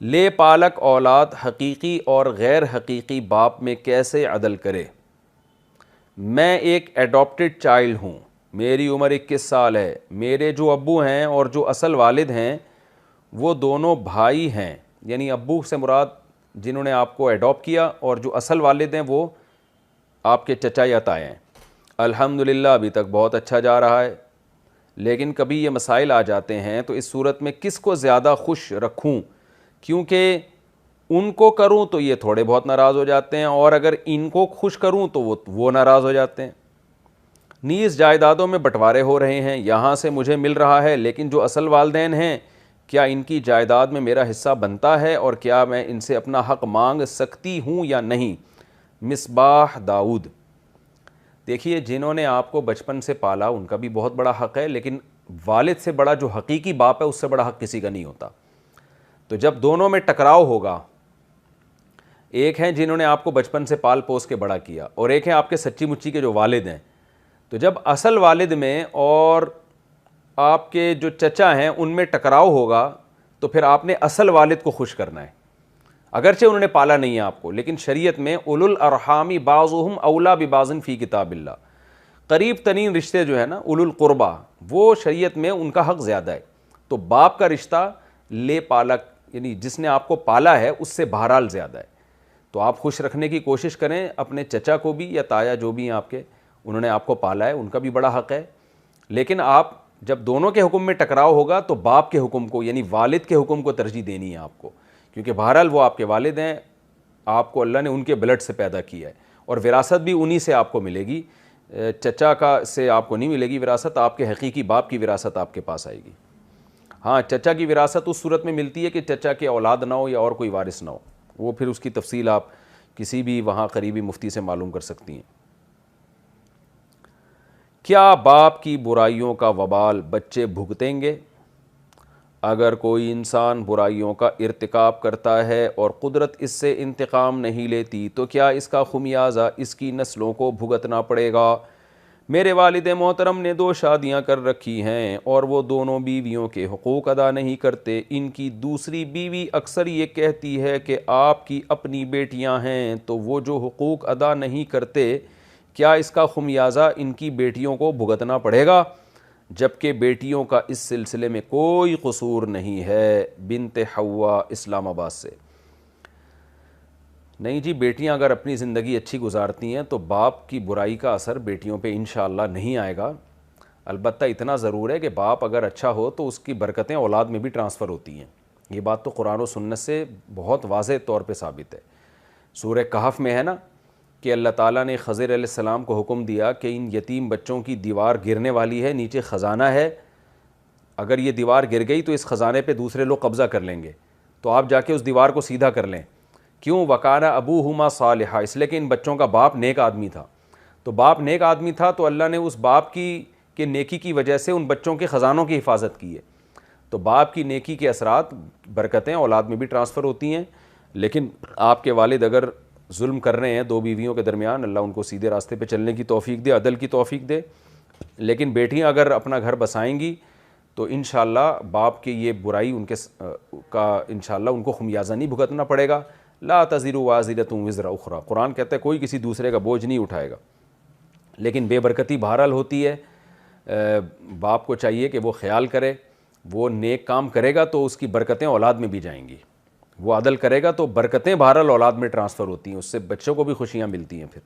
لے پالک اولاد حقیقی اور غیر حقیقی باپ میں کیسے عدل کرے؟ میں ایک ایڈاپٹڈ چائلڈ ہوں، میری عمر 21 سال ہے، میرے جو ابو ہیں اور جو اصل والد ہیں وہ دونوں بھائی ہیں، یعنی ابو سے مراد جنہوں نے آپ کو ایڈاپٹ کیا، اور جو اصل والد ہیں وہ آپ کے چچا یا تایا ہیں۔ الحمدللہ ابھی تک بہت اچھا جا رہا ہے، لیکن کبھی یہ مسائل آ جاتے ہیں تو اس صورت میں کس کو زیادہ خوش رکھوں؟ کیونکہ ان کو کروں تو یہ تھوڑے بہت ناراض ہو جاتے ہیں، اور اگر ان کو خوش کروں تو وہ ناراض ہو جاتے ہیں۔ نیز جائیدادوں میں بٹوارے ہو رہے ہیں، یہاں سے مجھے مل رہا ہے، لیکن جو اصل والدین ہیں کیا ان کی جائیداد میں میرا حصہ بنتا ہے، اور کیا میں ان سے اپنا حق مانگ سکتی ہوں یا نہیں؟ مصباح داؤد۔ دیکھیے، جنہوں نے آپ کو بچپن سے پالا ان کا بھی بہت بڑا حق ہے، لیکن والد سے بڑا جو حقیقی باپ ہے اس سے بڑا حق کسی کا نہیں ہوتا۔ تو جب دونوں میں ٹکراؤ ہوگا، ایک ہیں جنہوں نے آپ کو بچپن سے پال پوس کے بڑا کیا، اور ایک ہیں آپ کے سچی مچی کے جو والد ہیں، تو جب اصل والد میں اور آپ کے جو چچا ہیں ان میں ٹکراؤ ہوگا تو پھر آپ نے اصل والد کو خوش کرنا ہے، اگرچہ انہوں نے پالا نہیں ہے آپ کو، لیکن شریعت میں اولو الارحام بعضهم اولا ببعض فی کتاب اللہ، قریب ترین رشتے جو ہے نا اولو القربہ، وہ شریعت میں ان کا حق زیادہ ہے۔ تو باپ کا رشتہ لے پالک یعنی جس نے آپ کو پالا ہے اس سے بہرحال زیادہ ہے۔ تو آپ خوش رکھنے کی کوشش کریں اپنے چچا کو بھی یا تایا جو بھی ہیں آپ کے، انہوں نے آپ کو پالا ہے، ان کا بھی بڑا حق ہے، لیکن آپ جب دونوں کے حکم میں ٹکراؤ ہوگا تو باپ کے حکم کو یعنی والد کے حکم کو ترجیح دینی ہے آپ کو، کیونکہ بہرحال وہ آپ کے والد ہیں، آپ کو اللہ نے ان کے بلڈ سے پیدا کیا ہے، اور وراثت بھی انہی سے آپ کو ملے گی، چچا کا سے آپ کو نہیں ملے گی وراثت، آپ کے حقیقی باپ کی وراثت آپ کے پاس آئے گی۔ ہاں، چچا کی وراثت اس صورت میں ملتی ہے کہ چچا کے اولاد نہ ہو یا اور کوئی وارث نہ ہو، وہ پھر اس کی تفصیل آپ کسی بھی وہاں قریبی مفتی سے معلوم کر سکتی ہیں۔ کیا باپ کی برائیوں کا وبال بچے بھگتیں گے؟ اگر کوئی انسان برائیوں کا ارتکاب کرتا ہے اور قدرت اس سے انتقام نہیں لیتی تو کیا اس کا خمیازہ اس کی نسلوں کو بھگتنا پڑے گا؟ میرے والد محترم نے 2 شادیاں کر رکھی ہیں اور وہ دونوں بیویوں کے حقوق ادا نہیں کرتے۔ ان کی دوسری بیوی اکثر یہ کہتی ہے کہ آپ کی اپنی بیٹیاں ہیں تو وہ جو حقوق ادا نہیں کرتے، کیا اس کا خمیازہ ان کی بیٹیوں کو بھگتنا پڑے گا؟ جبکہ بیٹیوں کا اس سلسلے میں کوئی قصور نہیں ہے۔ بنت حوا، اسلام آباد سے۔ نہیں جی، بیٹیاں اگر اپنی زندگی اچھی گزارتی ہیں تو باپ کی برائی کا اثر بیٹیوں پہ انشاءاللہ نہیں آئے گا، البتہ اتنا ضرور ہے کہ باپ اگر اچھا ہو تو اس کی برکتیں اولاد میں بھی ٹرانسفر ہوتی ہیں، یہ بات تو قرآن و سنت سے بہت واضح طور پہ ثابت ہے۔ سورہ کہف میں ہے نا کہ اللہ تعالیٰ نے خضر علیہ السلام کو حکم دیا کہ ان یتیم بچوں کی دیوار گرنے والی ہے، نیچے خزانہ ہے، اگر یہ دیوار گر گئی تو اس خزانے پہ دوسرے لوگ قبضہ کر لیں گے، تو آپ جا کے اس دیوار کو سیدھا کر لیں۔ کیوں؟ وَكَانَ أَبُوهُمَا صَالِحًا، اس لیے کہ ان بچوں کا باپ نیک آدمی تھا، تو باپ نیک آدمی تھا تو اللہ نے اس باپ کی نیکی کی وجہ سے ان بچوں کے خزانوں کی حفاظت کی ہے۔ تو باپ کی نیکی کے اثرات برکتیں اولاد میں بھی ٹرانسفر ہوتی ہیں، لیکن آپ کے والد اگر ظلم کر رہے ہیں 2 بیویوں کے درمیان، اللہ ان کو سیدھے راستے پہ چلنے کی توفیق دے، عدل کی توفیق دے، لیکن بیٹیاں اگر اپنا گھر بسائیں گی تو انشاءاللہ باپ کی یہ برائی ان کے کا انشاءاللہ ان کو خمیازہ نہیں بھگتنا پڑے گا۔ لا تزر وازرۃ وزر اخری، قرآن کہتا ہے کوئی کسی دوسرے کا بوجھ نہیں اٹھائے گا، لیکن بے برکتی بہرحال ہوتی ہے۔ باپ کو چاہیے کہ وہ خیال کرے، وہ نیک کام کرے گا تو اس کی برکتیں اولاد میں بھی جائیں گی، وہ عدل کرے گا تو برکتیں بہرحال اولاد میں ٹرانسفر ہوتی ہیں، اس سے بچوں کو بھی خوشیاں ملتی ہیں پھر۔